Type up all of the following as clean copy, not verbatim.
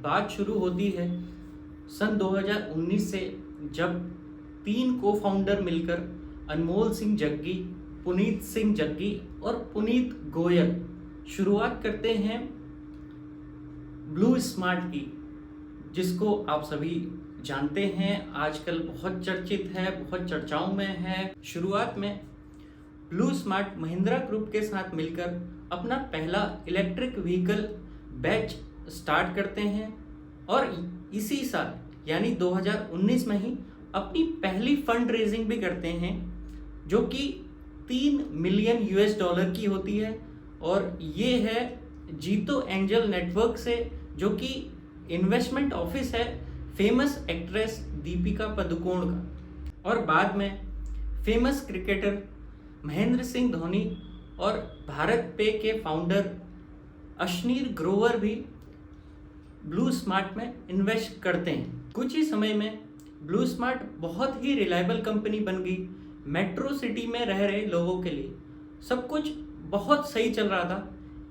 बात शुरू होती है सन 2019 से, जब 3 को फाउंडर मिलकर अनमोल सिंह जग्गी, पुनीत सिंह जग्गी और पुनीत गोयल शुरुआत करते हैं ब्लू स्मार्ट की, जिसको आप सभी जानते हैं, आजकल बहुत चर्चित है, बहुत चर्चाओं में है। शुरुआत में ब्लू स्मार्ट महिंद्रा ग्रुप के साथ मिलकर अपना पहला इलेक्ट्रिक व्हीकल बैच स्टार्ट करते हैं और इसी साल यानी 2019 में ही अपनी पहली फंड रेजिंग भी करते हैं, जो कि $3 मिलियन की होती है। और ये है जीतो एंजल नेटवर्क से, जो कि इन्वेस्टमेंट ऑफिस है फेमस एक्ट्रेस दीपिका पादुकोण का। और बाद में फेमस क्रिकेटर महेंद्र सिंह धोनी और भारत पे के फाउंडर अश्नीर ग्रोवर भी ब्लू स्मार्ट में इन्वेस्ट करते हैं। कुछ ही समय में ब्लू स्मार्ट बहुत ही रिलायबल कंपनी बन गई। मेट्रो सिटी में रह रहे लोगों के लिए सब कुछ बहुत सही चल रहा था।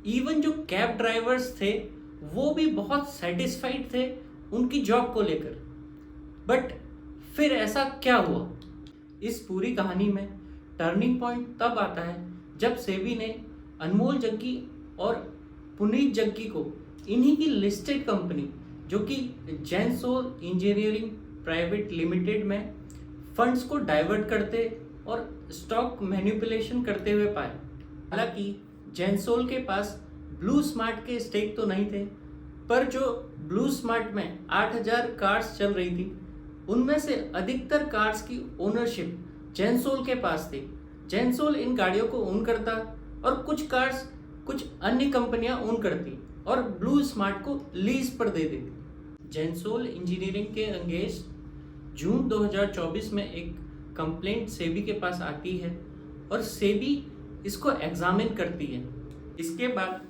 इवन जो कैब ड्राइवर्स थे वो भी बहुत सेटिस्फाइड थे उनकी जॉब को लेकर। बट फिर ऐसा क्या हुआ? इस पूरी कहानी में टर्निंग पॉइंट तब आता है जब सेबी ने अनमोल जग्गी और पुनीत जग्गी को इन्हीं की लिस्टेड कंपनी, जो कि जेनसोल इंजीनियरिंग प्राइवेट लिमिटेड में फंड्स को डाइवर्ट करते और स्टॉक मैनिपुलेशन करते हुए पाए। हालांकि जेनसोल के पास ब्लू स्मार्ट के स्टेक तो नहीं थे, पर जो ब्लू स्मार्ट में 8000 कार्स चल रही थी उनमें से अधिकतर कार्स की ओनरशिप जेनसोल के पास थी। जेनसोल इन गाड़ियों को ओन करता और कुछ कार्स कुछ अन्य कंपनियां ओन करती और ब्लू स्मार्ट को लीज पर दे देती। जेनसोल इंजीनियरिंग के अगेंस्ट जून 2024 में एक कंप्लेंट सेबी के पास आती है और सेबी इसको एग्जामिन करती है। इसके बाद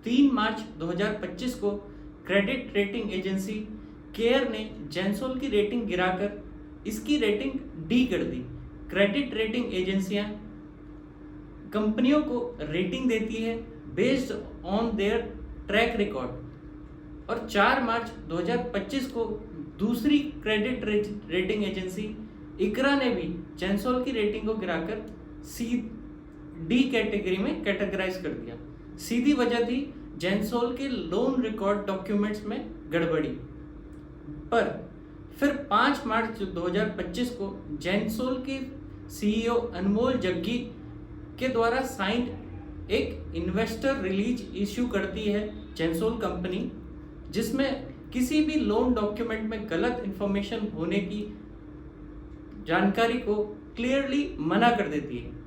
3 मार्च 2025 को क्रेडिट रेटिंग एजेंसी केयर ने जेनसोल की रेटिंग गिराकर इसकी रेटिंग डी कर दी। क्रेडिट रेटिंग एजेंसियां कंपनियों को रेटिंग देती है based on their track record. और 4 मार्च 2025 को दूसरी क्रेडिट रेटिंग एजेंसी इकरा ने भी जेनसोल की रेटिंग को गिराकर डी कैटेगरी में कैटेगराइज कर दिया। सीधी वजह थी जेनसोल के लोन रिकॉर्ड डॉक्यूमेंट्स में गड़बड़ी। पर फिर 5 मार्च 2025 को जेनसोल के सीईओ अनमोल जग्गी के द्वारा साइंड एक इन्वेस्टर रिलीज इश्यू करती है जेनसोल कंपनी, जिसमें किसी भी लोन डॉक्यूमेंट में गलत इंफॉर्मेशन होने की जानकारी को क्लियरली मना कर देती है।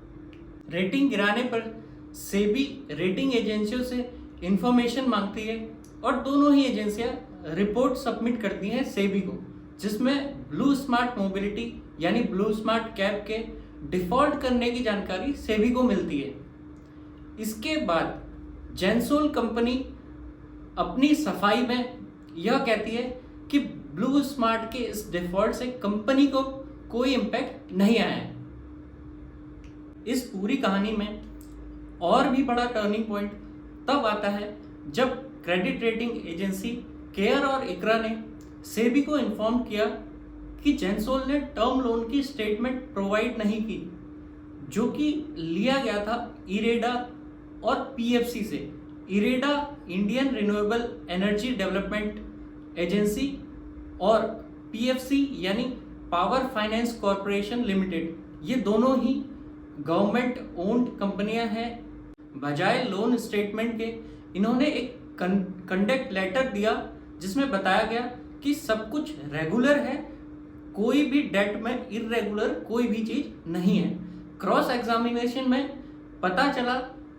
रेटिंग गिराने पर सेबी रेटिंग एजेंसियों से इंफॉर्मेशन मांगती है और दोनों ही एजेंसियां रिपोर्ट सबमिट करती हैं सेबी को, जिसमें ब्लू स्मार्ट मोबिलिटी यानी ब्लू स्मार्ट कैब के डिफॉल्ट करने की जानकारी सेबी को मिलती है। इसके बाद जेनसोल कंपनी अपनी सफाई में यह कहती है कि ब्लू स्मार्ट के इस डिफॉल्ट से कंपनी को कोई इम्पैक्ट नहीं आया है। इस पूरी कहानी में और भी बड़ा टर्निंग पॉइंट तब आता है जब क्रेडिट रेटिंग एजेंसी केयर और इकरा ने सेबी को इन्फॉर्म किया कि जेनसोल ने टर्म लोन की स्टेटमेंट प्रोवाइड नहीं की, जो कि लिया गया था इरेडा और पीएफसी से। IREDA Indian renewable energy development agency और पीएफसी यानी पावर फाइनेंस कॉरपोरेशन लिमिटेड, ये दोनों ही गवर्नमेंट ओन्ड कंपनियां हैं। बजाय लोन स्टेटमेंट के इन्होंने एक कंडक्ट लेटर दिया जिसमें बताया गया कि सब कुछ रेगुलर है, कोई भी डेट में इरेगुलर कोई भी चीज नहीं है। क्रॉस एग्जामिनेशन में पता चला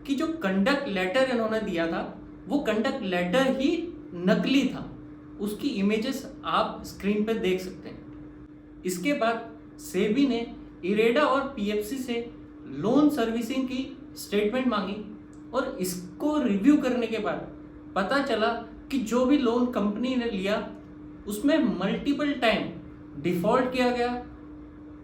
कि जो कंडक्ट लेटर इन्होंने दिया था वो कंडक्ट लेटर ही नकली था। उसकी इमेजेस आप स्क्रीन पर देख सकते हैं। इसके बाद सेबी ने इरेडा और पीएफसी से लोन सर्विसिंग की स्टेटमेंट मांगी और इसको रिव्यू करने के बाद पता चला कि जो भी लोन कंपनी ने लिया उसमें मल्टीपल टाइम डिफॉल्ट किया गया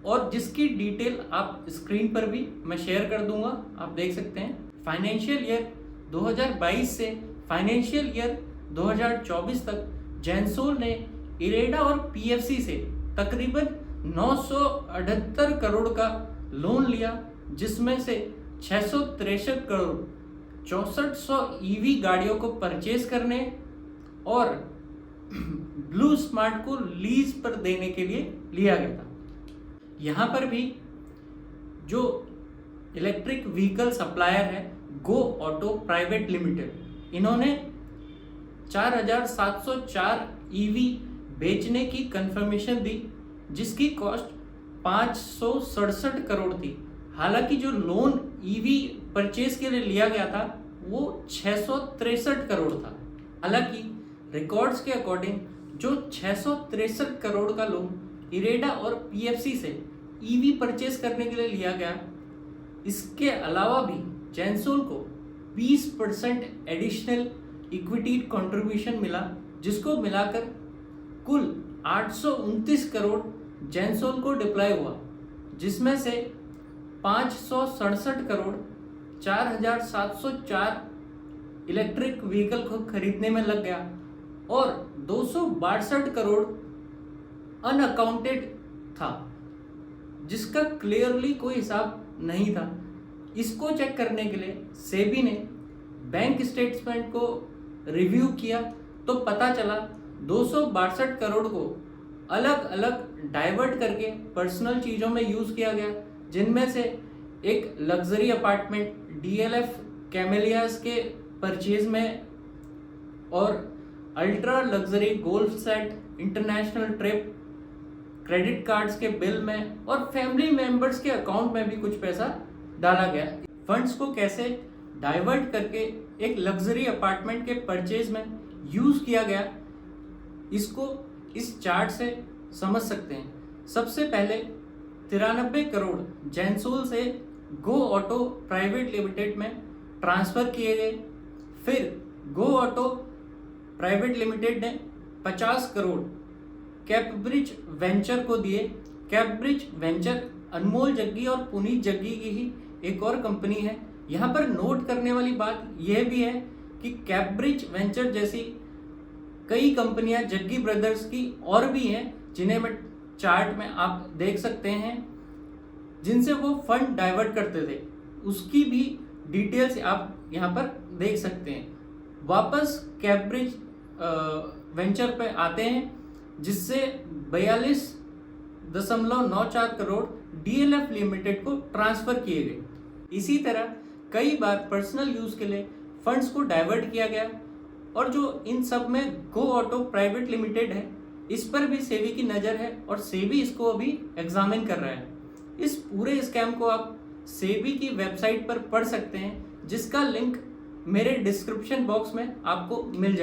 और जिसकी डिटेल आप स्क्रीन पर भी मैं शेयर कर दूंगा, आप देख सकते हैं। फाइनेंशियल ईयर 2022 से फाइनेंशियल ईयर 2024 तक जेंसोल ने इरेडा और पीएफसी से तकरीबन 978 करोड़ का लोन लिया, जिसमें से 663 करोड़ 6400 ईवी गाड़ियों को परचेज करने और ब्लू स्मार्ट को लीज पर देने के लिए लिया गया था। यहाँ पर भी जो इलेक्ट्रिक व्हीकल सप्लायर है गो ऑटो प्राइवेट लिमिटेड, इन्होंने 4704 ईवी बेचने की कंफर्मेशन दी, जिसकी कॉस्ट 567 करोड़ थी। हालांकि जो लोन ईवी परचेज के लिए लिया गया था वो 663 करोड़ था। हालांकि रिकॉर्ड्स के अकॉर्डिंग जो 663 करोड़ का लोन इरेडा और पीएफसी से ईवी परचेज करने के लिए लिया गया, इसके अलावा भी जेंसोल को 20% एडिशनल इक्विटी कंट्रीब्यूशन मिला, जिसको मिलाकर कुल 829 करोड़ जेंसोल को डिप्लॉय हुआ, जिसमें से 567 करोड़ 4704 इलेक्ट्रिक व्हीकल को खरीदने में लग गया और 262 करोड़ अनअकाउंटेड था, जिसका क्लियरली कोई हिसाब नहीं था। इसको चेक करने के लिए सेबी ने बैंक स्टेटमेंट को रिव्यू किया तो पता चला 262 करोड़ को अलग अलग डाइवर्ट करके पर्सनल चीज़ों में यूज़ किया गया, जिनमें से एक लग्जरी अपार्टमेंट डीएलएफ कैमेलियास के परचेज में और ultra luxury golf set international trip credit cards के बिल में और फैमिली मेंबर्स के अकाउंट में भी कुछ पैसा डाला गया। फंड्स को कैसे डाइवर्ट करके एक लग्जरी अपार्टमेंट के परचेज में यूज़ किया गया, इसको इस चार्ट से समझ सकते हैं। सबसे पहले 93 करोड़ जेंसोल से गो ऑटो प्राइवेट लिमिटेड में ट्रांसफ़र किए गए। फिर गो ऑटो प्राइवेट लिमिटेड ने 50 करोड़ कैपब्रिज वेंचर को दिए। कैपब्रिज वेंचर अनमोल जग्गी और पुनीत जग्गी की ही एक और कंपनी है। यहाँ पर नोट करने वाली बात यह भी है कि कैपब्रिज वेंचर जैसी कई कंपनियां जग्गी ब्रदर्स की और भी हैं, जिन्हें मैं चार्ट में आप देख सकते हैं, जिनसे वो फंड डाइवर्ट करते थे। उसकी भी डिटेल्स आप यहाँ पर देख सकते हैं। वापस कैपब्रिज वेंचर पे आते हैं, जिससे 42.94 करोड़ डीएलएफ लिमिटेड को ट्रांसफ़र किए गए। इसी तरह कई बार पर्सनल यूज़ के लिए फंड्स को डाइवर्ट किया गया और जो इन सब में गो ऑटो प्राइवेट लिमिटेड है, इस पर भी सेबी की नज़र है और सेबी इसको अभी एग्जामिन कर रहा है। इस पूरे स्कैम को आप सेबी की वेबसाइट पर पढ़ सकते हैं, जिसका लिंक मेरे डिस्क्रिप्शन बॉक्स में आपको मिल जाएगा।